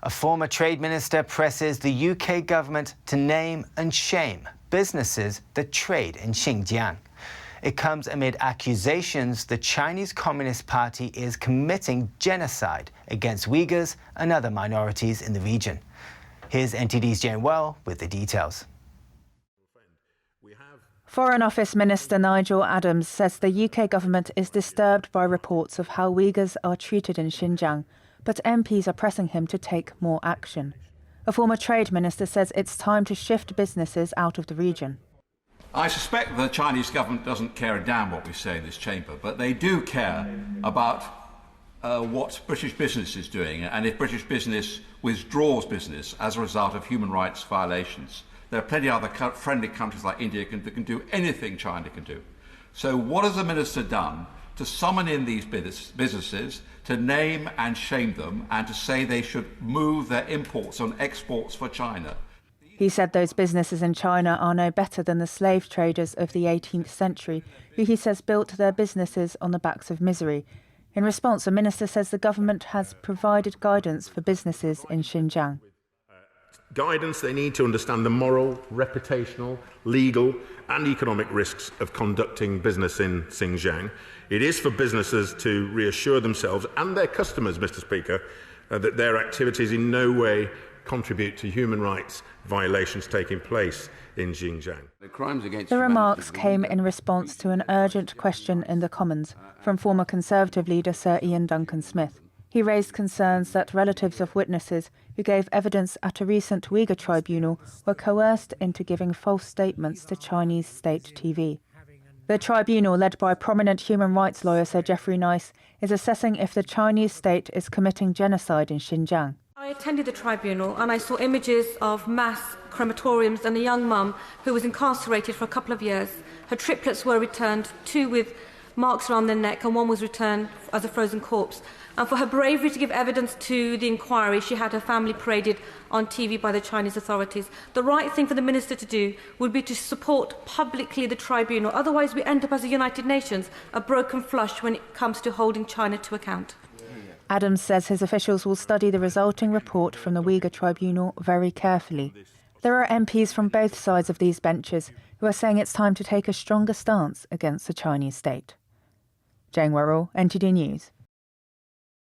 A former trade minister presses the UK government to name and shame businesses that trade in Xinjiang. It comes amid accusations the Chinese Communist Party is committing genocide against Uyghurs and other minorities in the region. Here's NTD's Werrell with the details. Foreign Office Minister Nigel Adams says the UK government is disturbed by reports of how Uyghurs are treated in Xinjiang, but MPs are pressing him to take more action. A former trade minister says it's time to shift businesses out of the region. I suspect the Chinese government doesn't care a damn what we say in this chamber, but they do care about what British business is doing, and if British business withdraws business as a result of human rights violations. There are plenty of other friendly countries like India that can do anything China can do. So what has the minister done to summon in these businesses, to name and shame them, and to say they should move their imports and exports for China? He said those businesses in China are no better than the slave traders of the 18th century, who he says built their businesses on the backs of misery. In response, the minister says the government has provided guidance for businesses in Xinjiang. Guidance, they need to understand the moral, reputational, legal and economic risks of conducting business in Xinjiang. It is for businesses to reassure themselves and their customers, Mr. Speaker, that their activities in no way contribute to human rights violations taking place in Xinjiang. The remarks came in response to an urgent question in the Commons from former Conservative leader Sir Ian Duncan Smith. He raised concerns that relatives of witnesses who gave evidence at a recent Uyghur tribunal were coerced into giving false statements to Chinese state TV. The tribunal, led by prominent human rights lawyer Sir Geoffrey Nice, is assessing if the Chinese state is committing genocide in Xinjiang. I attended the tribunal and I saw images of mass crematoriums and a young mum who was incarcerated for a couple of years. Her triplets were returned, 2 with marks around their neck and 1 was returned as a frozen corpse. And for her bravery to give evidence to the inquiry, she had her family paraded on TV by the Chinese authorities. The right thing for the minister to do would be to support publicly the tribunal. Otherwise, we end up as the United Nations, a broken flush when it comes to holding China to account. Adams says his officials will study the resulting report from the Uyghur tribunal very carefully. There are MPs from both sides of these benches who are saying it's time to take a stronger stance against the Chinese state. Werrell, NTD News.